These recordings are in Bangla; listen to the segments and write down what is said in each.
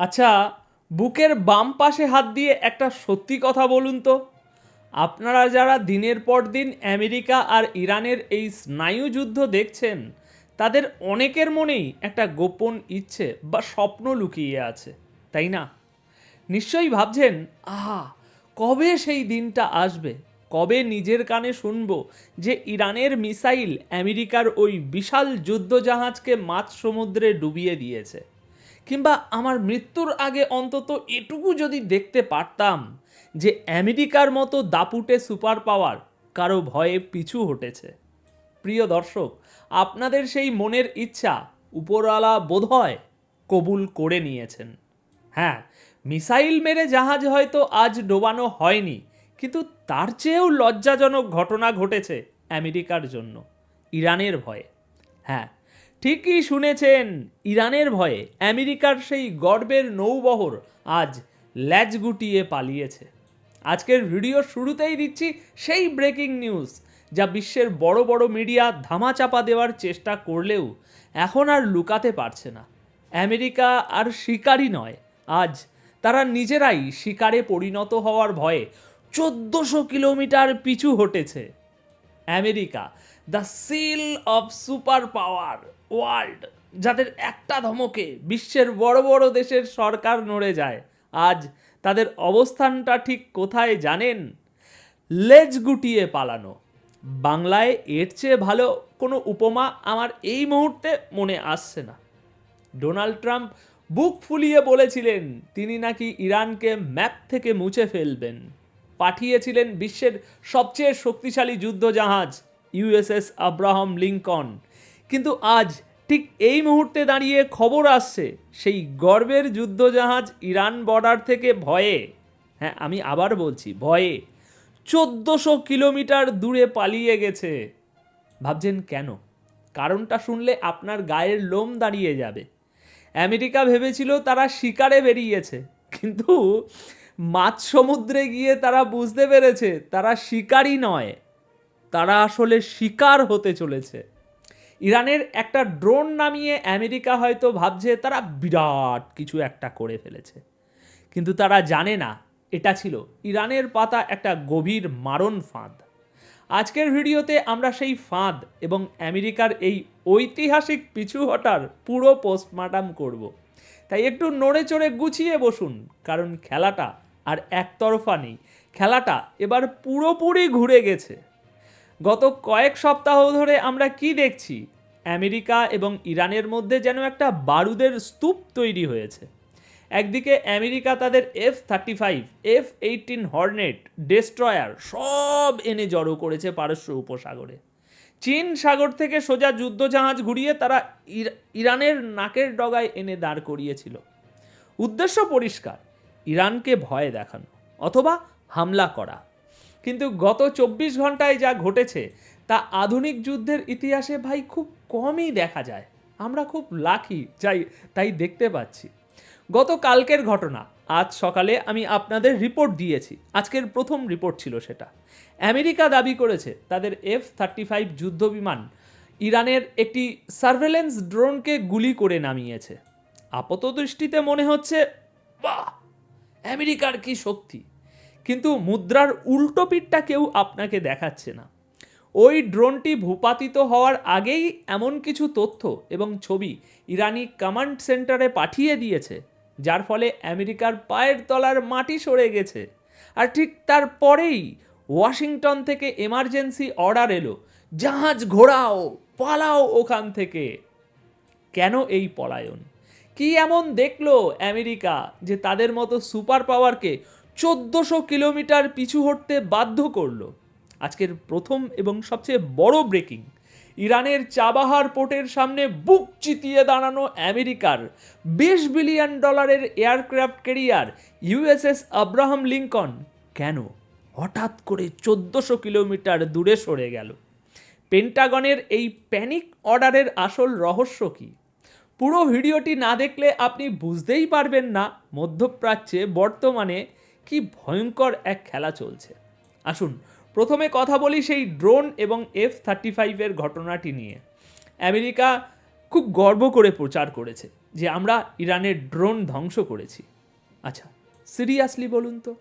আচ্ছা, বুকের বাম পাশে হাত দিয়ে একটা সত্যি কথা বলুন তো। আপনারা যারা দিনের পর দিন আমেরিকা আর ইরানের এই স্নায়ু যুদ্ধ দেখছেন, তাদের অনেকের মনেই একটা গোপন ইচ্ছে বা স্বপ্ন লুকিয়ে আছে, তাই না? নিশ্চয়ই ভাবছেন, আহা, কবে সেই দিনটা আসবে, কবে নিজের কানে শুনবো যে ইরানের মিসাইল আমেরিকার ওই বিশাল যুদ্ধজাহাজকে মাঝ সমুদ্রে ডুবিয়ে দিয়েছে। কিংবা আমার মৃত্যুর আগে অন্তত এটুকু যদি দেখতে পারতাম যে আমেরিকার মতো দাপুটে সুপার পাওয়ার কারো ভয়ে পিছু হটেছে। প্রিয় দর্শক, আপনাদের সেই মনের ইচ্ছা উপরওয়ালা বোধহয় কবুল করে নিয়েছেন। হ্যাঁ, মিসাইল মেরে জাহাজ হয়তো আজ ডোবানো হয়নি, কিন্তু তার চেয়েও লজ্জাজনক ঘটনা ঘটেছে আমেরিকার জন্য, ইরানের ভয়ে। হ্যাঁ, ঠিকই শুনেছেন, ইরানের ভয়ে আমেরিকার সেই গর্বের নৌবহর আজ ল্যাজ গুটিয়ে পালিয়েছে। আজকের ভিডিওর শুরুতেই দিচ্ছি সেই ব্রেকিং নিউজ, যা বিশ্বের বড় বড় মিডিয়া ধামাচাপা দেওয়ার চেষ্টা করলেও এখন আর লুকাতে পারছে না। আমেরিকা আর শিকারই নয়, আজ তারা নিজেরাই শিকারে পরিণত হওয়ার ভয়ে 1400 কিলোমিটার পিছু হটেছে। America, the seal of super power world, যাদের একটা ধমকে বিশ্বের বড় বড় দেশের সরকার নড়ে যায়, আজ তাদের অবস্থানটা ঠিক কোথায় জানেন? লেজ গুটিয়ে পালানো। বাংলায় এর চেয়ে ভালো কোনো উপমা আমার এই মুহূর্তে মনে আসছে না। ডোনাল্ড ট্রাম্প বুক ফুলিয়ে বলেছিলেন তিনি নাকি ইরানকে ম্যাপ থেকে মুছে ফেলবেন। পাঠিয়েছিলেন বিশ্বের সবচেয়ে শক্তিশালী যুদ্ধজাহাজ ইউএসএস আব্রাহাম লিঙ্কন। কিন্তু আজ ঠিক এই মুহূর্তে দাঁড়িয়ে খবর আসছে সেই গর্বের যুদ্ধজাহাজ ইরান বর্ডার থেকে ভয়ে, হ্যাঁ আমি আবার বলছি ভয়ে, 1400 কিলোমিটার দূরে পালিয়ে গেছে। ভাবছেন কেন? কারণটা শুনলে আপনার গায়ের লোম দাঁড়িয়ে যাবে। আমেরিকা ভেবেছিল তারা শিকারে বেরিয়েছে, কিন্তু মাঝ সমুদ্রে গিয়ে তারা বুঝতে পেরেছে তারা শিকারই নয়, তারা আসলে শিকার হতে চলেছে। ইরানের একটা ড্রোন নামিয়ে আমেরিকা হয়তো ভাবছে তারা বিরাট কিছু একটা করে ফেলেছে, কিন্তু তারা জানে না এটা ছিল ইরানের পাতা একটা গভীর মারণ ফাঁদ। আজকের ভিডিওতে আমরা সেই ফাঁদ এবং আমেরিকার এই ঐতিহাসিক পিছু হটার পুরো পোস্টমর্টম করব। তাই একটু নড়ে চড়ে গুছিয়ে বসুন, কারণ খেলাটা আর একতরফা নেই, খেলাটা এবার পুরোপুরি ঘুরে গেছে। গত কয়েক সপ্তাহ ধরে আমরা কি দেখছি? আমেরিকা এবং ইরানের মধ্যে যেন একটা বারুদের স্তূপ তৈরি হয়েছে। একদিকে আমেরিকা তাদের F-35, F-18 হর্নেট, ডেস্ট্রয়ার সব এনে জড়ো করেছে পারস্য উপসাগরে। চীন সাগর থেকে সোজা যুদ্ধজাহাজ ঘুরিয়ে তারা ইরানের নাকের ডগায় এনে দাঁড় করিয়েছিল। উদ্দেশ্য পরিষ্কার, ইরানকে ভয় দেখানো অথবা হামলা করা। কিন্তু গত 24 ঘন্টায় যা ঘটেছে তা আধুনিক যুদ্ধের ইতিহাসে ভাই খুব কমই দেখা যায়। আমরা খুব লাকি তাই দেখতে পাচ্ছি। গত কালকের ঘটনা, আজ সকালে আমি আপনাদের রিপোর্ট দিয়েছি, আজকের প্রথম রিপোর্ট ছিল সেটা। আমেরিকা দাবি করেছে তাদের F-35 যুদ্ধবিমান ইরানের একটি সার্ভেলেন্স ড্রোনকে গুলি করে নামিয়েছে। আপাতদৃষ্টিতে মনে হচ্ছে বাহ, আমেরিকার কি শক্তি, কিন্তু মুদ্রার উল্টো পিঠটা কেউ আপনাকে দেখাচ্ছে না। ওই ড্রোনটি ভূপাতিত হওয়ার আগেই এমন কিছু তথ্য এবং ছবি ইরানি কমান্ড সেন্টারে পাঠিয়ে দিয়েছে, যার ফলে আমেরিকার পায়ের তলার মাটি সরে গেছে। আর ঠিক তারপরেই ওয়াশিংটন থেকে এমার্জেন্সি অর্ডার এলো, জাহাজ ঘোরাও, পালাও ওখান থেকে। কেন এই পলায়ন? কি এমন দেখলো আমেরিকা যে তাদের মতো সুপার পাওয়ারকে 1400 কিলোমিটার পিছু হটতে বাধ্য করলো? আজকের প্রথম এবং সবচেয়ে বড় ব্রেকিং, ইরানের চাবাহার পোর্টের সামনে বুক চিতিয়ে দাঁড়ানো আমেরিকার $20 billion aircraft carrier USS Abraham Lincoln কেন হঠাৎ করে 1400 কিলোমিটার দূরে সরে গেল? পেন্টাগনের এই প্যানিক অর্ডারের আসল রহস্য কী? পুরো ভিডিওটি না দেখলে আপনি বুঝতেই পারবেন না মধ্যপ্রাচ্যে বর্তমানে কি ভয়ঙ্কর এক খেলা চলছে। আসুন প্রথমে কথা বলি সেই ড্রোন এবং F-35 ঘটনাটি নিয়ে। আমেরিকা খুব গর্ব করে প্রচার করেছে যে আমরা ইরানের ড্রোন ধ্বংস করেছি। আচ্ছা, সিরিয়াসলি বলুন তো,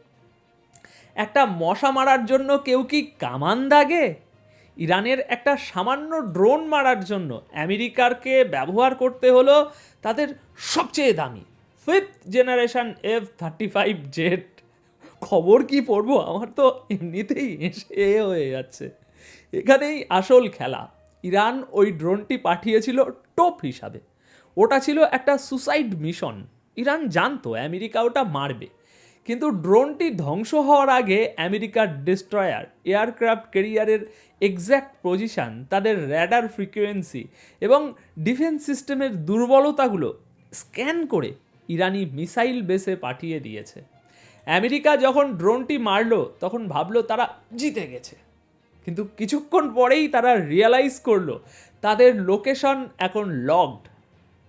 একটা মশা মারার জন্য কেউ কি কামান দাগে? ইরানের একটা সামান্য ড্রোন মারার জন্য আমেরিকারকে ব্যবহার করতে হলো তাদের সবচেয়ে দামি 5th জেনারেশন F-35 জেট। খবর কি পড়বো, আমার তো এমনিতেই এসে হয়ে যাচ্ছে। এখানেই আসল খেলা। ইরান ওই ড্রোনটি পাঠিয়েছিল টোপ হিসাবে। ওটা ছিল একটা সুসাইড মিশন। ইরান জানতো আমেরিকা ওটা মারবে, কিন্তু ড্রোনটি ধ্বংস হওয়ার আগে আমেরিকার ডিস্ট্রয়ার, এয়ারক্রাফট ক্যারিয়ারের এক্স্যাক্ট পজিশন, তাদের র্যাডার ফ্রিকোয়েন্সি এবং ডিফেন্স সিস্টেমের দুর্বলতাগুলো স্ক্যান করে ইরানি মিসাইল বেসে পাঠিয়ে দিয়েছে। আমেরিকা যখন ড্রোনটি মারলো তখন ভাবলো তারা জিতে গেছে, কিন্তু কিছুক্ষণ পরেই তারা রিয়েলাইজ করলো তাদের লোকেশন এখন লগড।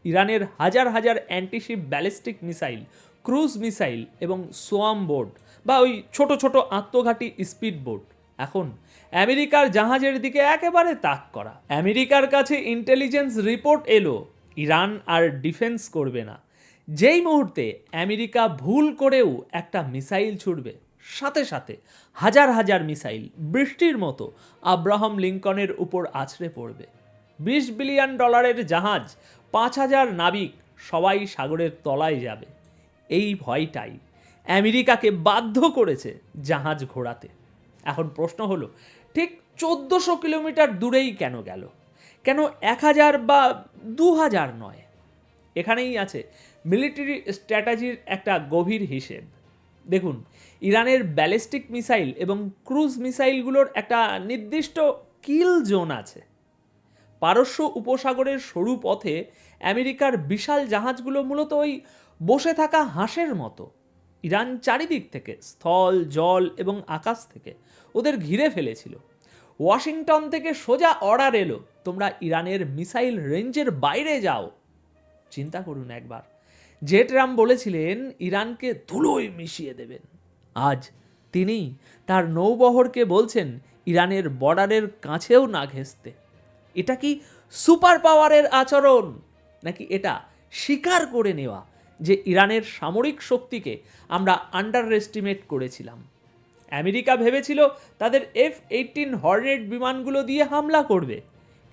ইরানের হাজার হাজার antiship ballistic missile, cruise missile এবং সোয়াম বোট বা ওই ছোট ছোট আত্মঘাতী স্পিড বোট এখন আমেরিকার জাহাজের দিকে একেবারে তাক করা। আমেরিকার কাছে ইন্টেলিজেন্স রিপোর্ট এলো ইরান আর ডিফেন্স করবে না। যেই মুহূর্তে আমেরিকা ভুল করেও একটা মিসাইল ছুড়বে, সাথে সাথে হাজার হাজার মিসাইল বৃষ্টির মতো আব্রাহাম লিঙ্কনের উপর আছড়ে পড়বে। $20 বিলিয়ন জাহাজ, 5,000 নাবিক, সবাই সাগরের তলায় যাবে। এই ভয়টাই আমেরিকাকে বাধ্য করেছে জাহাজ ঘোরাতে। এখন প্রশ্ন হলো, ঠিক 1400 কিলোমিটার দূরেই কেন গেল? কেন 1000 বা 2000 নয়? এখানেই আছে মিলিটারি স্ট্র্যাটেজির একটা গভীর হিসেব। দেখুন, ইরানের ব্যালিস্টিক মিসাইল এবং ক্রুজ মিসাইলগুলোর একটা নির্দিষ্ট কিল জোন আছে। পারস্য উপসাগরের সরু পথে আমেরিকার বিশাল জাহাজগুলো মূলত ওই বসে থাকা হাঁসের মতো। ইরান চারিদিক থেকে, স্থল, জল এবং আকাশ থেকে ওদের ঘিরে ফেলেছিল। ওয়াশিংটন থেকে সোজা অর্ডার এলো, তোমরা ইরানের মিসাইল রেঞ্জের বাইরে যাও। চিন্তা করুন একবার, যে ট্রাম্প বলেছিলেন ইরানকে ধুলোয় মিশিয়ে দেবেন, আজ তিনি তার নৌবহরকে বলছেন ইরানের বর্ডারের কাছেও না ঘেঁষতে। এটা কি সুপার পাওয়ারের আচরণ, নাকি এটা স্বীকার করে নেওয়া যে ইরানের সামরিক শক্তিকে আমরা আন্ডার এস্টিমেট করেছিলাম? আমেরিকা ভেবেছিল তাদের F-18 হর্নেট বিমানগুলো দিয়ে হামলা করবে,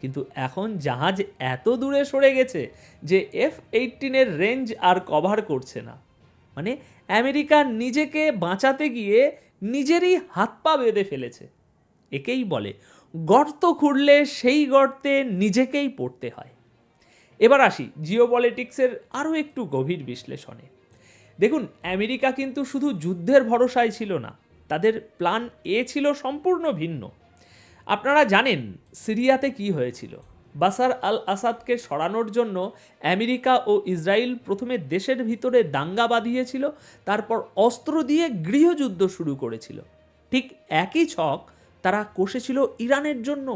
কিন্তু এখন জাহাজ এত দূরে সরে গেছে যে F-18 এর রেঞ্জ আর কভার করছে না। মানে আমেরিকা নিজেকে বাঁচাতে গিয়ে নিজেরই হাত পা বেঁধে ফেলেছে। একেই বলে গর্ত খুঁড়লে সেই গর্তে নিজেকেই পড়তে হয়। এবার আসি জিওপলিটিক্সের আরও একটু গভীর বিশ্লেষণে। দেখুন, আমেরিকা কিন্তু শুধু যুদ্ধের ভরসায় ছিল না, তাদের প্ল্যান এ ছিল সম্পূর্ণ ভিন্ন। আপনারা জানেন সিরিয়াতে কি হয়েছিল। বাশার আল আসাদকে সরানোর জন্য আমেরিকা ও ইসরায়েল প্রথমে দেশের ভিতরে দাঙ্গা বাঁধিয়েছিল, তারপর অস্ত্র দিয়ে গৃহযুদ্ধ শুরু করেছিল। ঠিক একই ছক তারা কষেছিল ইরানের জন্য।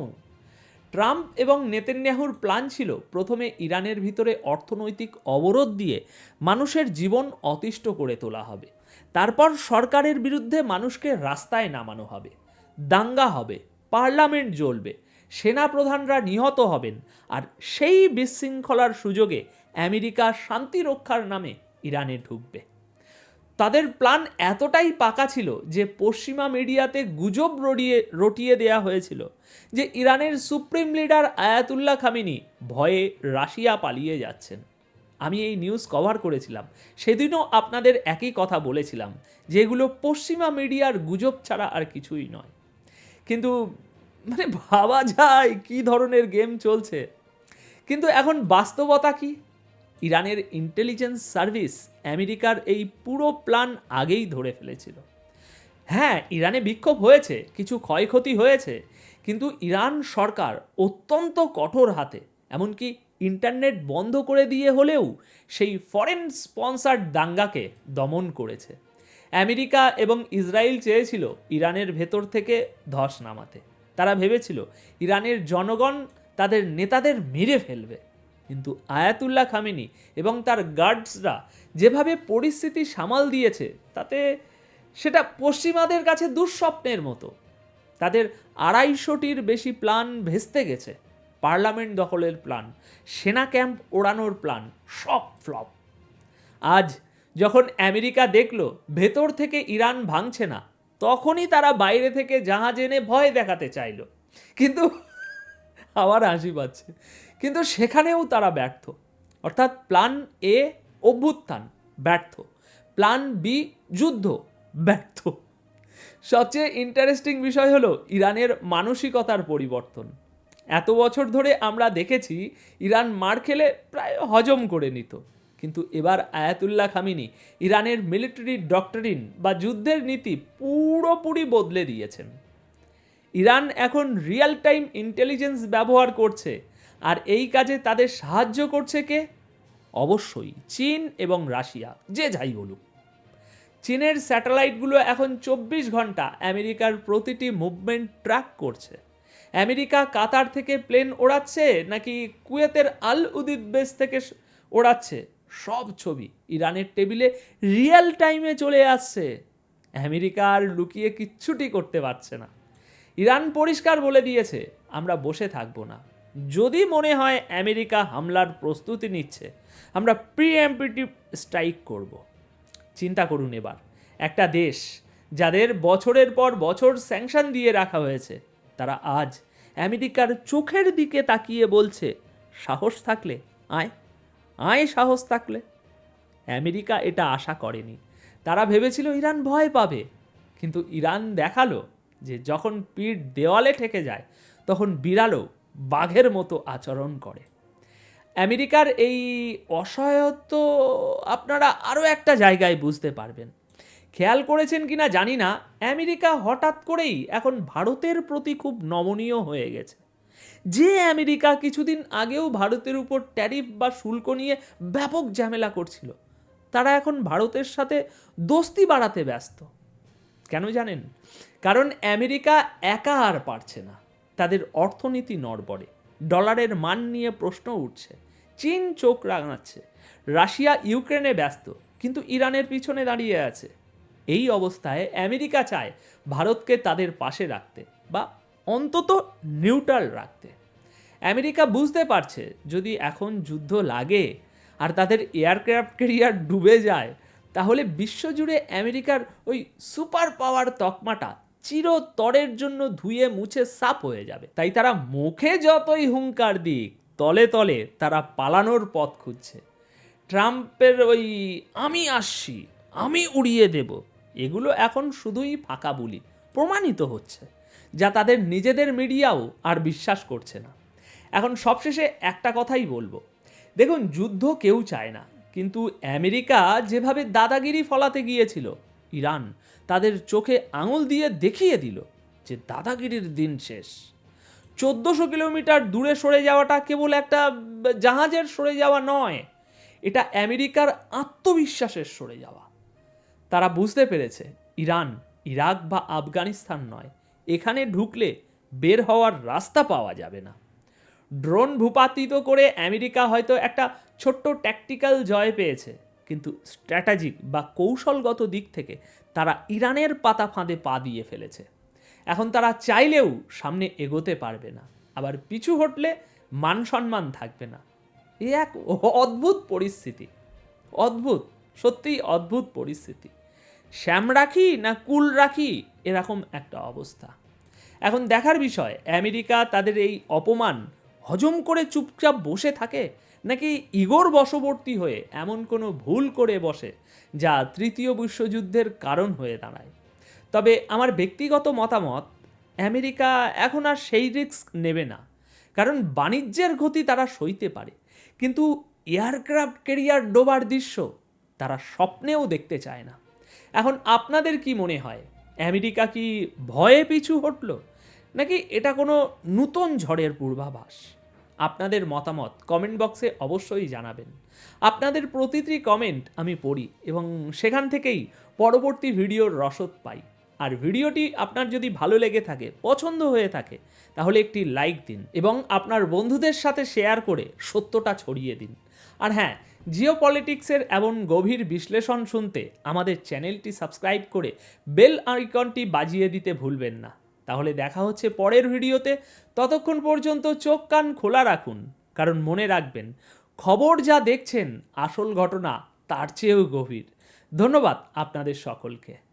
ট্রাম্প এবং নেতানিয়াহুর প্ল্যান ছিল প্রথমে ইরানের ভিতরে অর্থনৈতিক অবরোধ দিয়ে মানুষের জীবন অতিষ্ঠ করে তোলা হবে, তারপর সরকারের বিরুদ্ধে মানুষকে রাস্তায় নামানো হবে, দাঙ্গা হবে, পার্লামেন্ট জ্বলবে, সেনাপ্রধানরা নিহত হবেন, আর সেই বিশৃঙ্খলার সুযোগে আমেরিকা শান্তি রক্ষার নামে ইরানে ঢুকবে। তাদের প্ল্যান এতটাই পাকা ছিল যে পশ্চিমা মিডিয়াতে গুজব রটিয়ে দেয়া হয়েছিল যে ইরানের সুপ্রিম লিডার আয়াতুল্লাহ খামেনি ভয়ে রাশিয়া পালিয়ে যাচ্ছেন। আমি এই নিউজ কভার করেছিলাম, সেদিনও আপনাদের একই কথা বলেছিলাম, যেগুলো পশ্চিমা মিডিয়ার গুজব ছাড়া আর কিছুই নয়। কিন্তু মানে ভাবা যায় কি ধরনের গেম চলছে। কিন্তু এখন বাস্তবতা কি? ইরানের ইন্টেলিজেন্স সার্ভিস আমেরিকার এই পুরো প্ল্যান আগেই ধরে ফেলেছিল। হ্যাঁ, ইরানে বিক্ষোভ হয়েছে, কিছু ক্ষয়ক্ষতি হয়েছে, কিন্তু ইরান সরকার অত্যন্ত কঠোর হাতে, এমনকি ইন্টারনেট বন্ধ করে দিয়ে হলেও সেই ফরেন স্পন্সার্ড দাঙ্গাকে দমন করেছে। আমেরিকা এবং ইসরায়েল চেয়েছিল ইরানের ভেতর থেকে ধস নামাতে। তারা ভেবেছিল ইরানের জনগণ তাদের নেতাদের মেরে ফেলবে, কিন্তু আয়াতুল্লাহ খামেনি এবং তার গার্ডসরা যেভাবে পরিস্থিতি সামাল দিয়েছে তাতে সেটা পশ্চিমাদের কাছে দুঃস্বপ্নের মতো। তাদের 250টির বেশি প্ল্যান ভেস্তে গেছে, পার্লামেন্ট দখলের প্ল্যান, সেনা ক্যাম্প ওড়ানোর প্ল্যান, সব ফ্লপ। আজ যখন আমেরিকা দেখলো ভেতর থেকে ইরান ভাঙছে না, তখনই তারা বাইরে থেকে জাহাজ এনে ভয় দেখাতে চাইলো। কিন্তু আবার হাসি পাচ্ছে, কিন্তু সেখানেও তারা ব্যর্থ। অর্থাৎ প্ল্যান এ অভ্যুত্থান, ব্যর্থ। প্ল্যান বি যুদ্ধ, ব্যর্থ। সবচেয়ে ইন্টারেস্টিং বিষয় হলো ইরানের মানসিকতার পরিবর্তন। এত বছর ধরে আমরা দেখেছি ইরান মার খেলে প্রায় হজম করে নিত, কিন্তু এবার আয়াতুল্লাহ খামিনি ইরানের মিলিটারি ডক্টরিন বা যুদ্ধের নীতি পুরোপুরি বদলে দিয়েছেন। ইরান এখন রিয়েল টাইম ইন্টেলিজেন্স ব্যবহার করছে, আর এই কাজে তাদের সাহায্য করছে কে? অবশ্যই চীন এবং রাশিয়া, যে যাই বলুক। চীনের স্যাটেলাইটগুলো এখন 24 ঘন্টা আমেরিকার প্রতিটি মুভমেন্ট ট্র্যাক করছে। আমেরিকা কাতার থেকে প্লেন ওড়াচ্ছে নাকি কুয়েতের আল উদিদ বেস থেকে ওড়াচ্ছে, সব ছবি ইরানের টেবিলে রিয়েল টাইমে চলে আসছে। আমেরিকা আর লুকিয়ে কিচ্ছুটি করতে পারছে না। ইরান পরিষ্কার বলে দিয়েছে, আমরা বসে থাকবো না। যদি মনে হয় আমেরিকা হামলার প্রস্তুতি নিচ্ছে, আমরা প্রিএম্পটিভ স্ট্রাইক করব। চিন্তা করুন এবার, একটা দেশ যাদের বছরের পর বছর স্যাংশন দিয়ে রাখা হয়েছে, তারা আজ আমেরিকার চোখের দিকে তাকিয়ে বলছে, সাহস থাকলে আয়, আয় সাহস থাকলে। আমেরিকা এটা আশা করেনি। তারা ভেবেছিল ইরান ভয় পাবে, কিন্তু ইরান দেখালো যে যখন পিঠ দেওয়ালে ঠেকে যায়, তখন বিড়ালও বাঘের মতো আচরণ করে। আমেরিকার এই অসহায়ত্ব আপনারা আরও একটা জায়গায় বুঝতে পারবেন। খেয়াল করেছেন কিনা জানি না, আমেরিকা হঠাৎ করেই এখন ভারতের প্রতি খুব নমনীয় হয়ে গেছে। যে আমেরিকা কিছুদিন আগেও ভারতের উপর ট্যারিফ বা শুল্ক নিয়ে ব্যাপক ঝামেলা করছিল, তারা এখন ভারতের সাথে দোস্তি বাড়াতে ব্যস্ত। কেন জানেন? কারণ আমেরিকা একা আর পারছে না, তাদের অর্থনীতি নড়বড়ে, ডলারের মান নিয়ে প্রশ্ন উঠছে, চীন চোখ রাঙাচ্ছে, রাশিয়া ইউক্রেনে ব্যস্ত, কিন্তু ইরানের পিছনে দাঁড়িয়ে আছে। এই অবস্থায় আমেরিকা চায় ভারতকে তাদের পাশে রাখতে, বা অন্তত নিউট্রাল রাখতে। আমেরিকা বুঝতে পারছে যদি এখন যুদ্ধ লাগে আর তাদের এয়ারক্রাফট ক্যারিয়ার ডুবে যায়, তাহলে বিশ্বজুড়ে আমেরিকার ওই সুপার পাওয়ার তকমাটা চিরতরের জন্য ধুয়ে মুছে সাফ হয়ে যাবে। তাই তারা মুখে যতই হুঙ্কার দিক, তলে তলে তারা পালানোর পথ খুঁজছে। ট্রাম্পের ওই আমি আসছি, আমি উড়িয়ে দেব, এগুলো এখন শুধুই ফাঁকা বুলি প্রমাণিত হচ্ছে, যা তাদের নিজেদের মিডিয়াও আর বিশ্বাস করছে না। এখন সবশেষে একটা কথাই বলবো, দেখুন, যুদ্ধ কেউ চায় না, কিন্তু আমেরিকা যেভাবে দাদাগিরি ফলাতে গিয়েছিল, ইরান তাদের চোখে আঙুল দিয়ে দেখিয়ে দিল যে দাদাগিরির দিন শেষ। 1400 কিলোমিটার দূরে সরে যাওয়াটা কেবল একটা জাহাজের সরে যাওয়া নয়, এটা আমেরিকার আত্মবিশ্বাসের সরে যাওয়া। তারা বুঝতে পেরেছে ইরান ইরাক বা আফগানিস্তান নয়, এখানে ঢুকলে বের হওয়ার রাস্তা পাওয়া যাবে না। ড্রোন ভূপাতিত করে আমেরিকা হয়তো একটা ছোট্ট ট্যাকটিক্যাল জয় পেয়েছে, কিন্তু স্ট্র্যাটেজিক বা কৌশলগত দিক থেকে তারা ইরানের পাতা ফাঁদে পা দিয়ে ফেলেছে। এখন তারা চাইলেও সামনে এগোতে পারবে না, আবার পিছু হটলে মান সম্মান থাকবে না। এই এক অদ্ভুত পরিস্থিতি, অদ্ভুত, সত্যিই অদ্ভুত পরিস্থিতি। শ্যাম রাখি না কুল রাখি, এরকম একটা অবস্থা। এখন দেখার বিষয়, আমেরিকা তাদের এই অপমান হজম করে চুপচাপ বসে থাকে, নাকি ইগোর বশবর্তী হয়ে এমন কোনো ভুল করে বসে যা তৃতীয় বিশ্বযুদ্ধের কারণ হয়ে দাঁড়ায়। তবে আমার ব্যক্তিগত মতামত, আমেরিকা এখন আর সেই রিস্ক নেবে না, কারণ বাণিজ্যের ক্ষতি তারা সইতে পারে, কিন্তু এয়ারক্রাফট ক্যারিয়ার ডোবার দৃশ্য তারা স্বপ্নেও দেখতে চায় না। এখন আপনাদের কি মনে হয়, আমেরিকা কি ভয়ে পিছু হটল, নাকি এটা কোনো নতুন ঝড়ের পূর্বাভাস? আপনাদের মতামত কমেন্ট বক্সে অবশ্যই জানাবেন। আপনাদের প্রতিটি কমেন্ট আমি পড়ি এবং সেখান থেকেই পরবর্তী ভিডিওর রসদ পাই। আর ভিডিওটি আপনার যদি ভালো লেগে থাকে, পছন্দ হয়ে থাকে, তাহলে একটি লাইক দিন এবং আপনার বন্ধুদের সাথে শেয়ার করে সত্যটা ছড়িয়ে দিন। আর হ্যাঁ, জিওপলিটিক্সের এমন গভীর বিশ্লেষণ শুনতে আমাদের চ্যানেলটি সাবস্ক্রাইব করে বেল আইকনটি বাজিয়ে দিতে ভুলবেন না। তাহলে দেখা হচ্ছে পরের ভিডিওতে। ততক্ষণ পর্যন্ত চোখ কান খোলা রাখুন, কারণ মনে রাখবেন, খবর যা দেখছেন আসল ঘটনা তার চেয়েও গভীর। ধন্যবাদ আপনাদের সকলকে।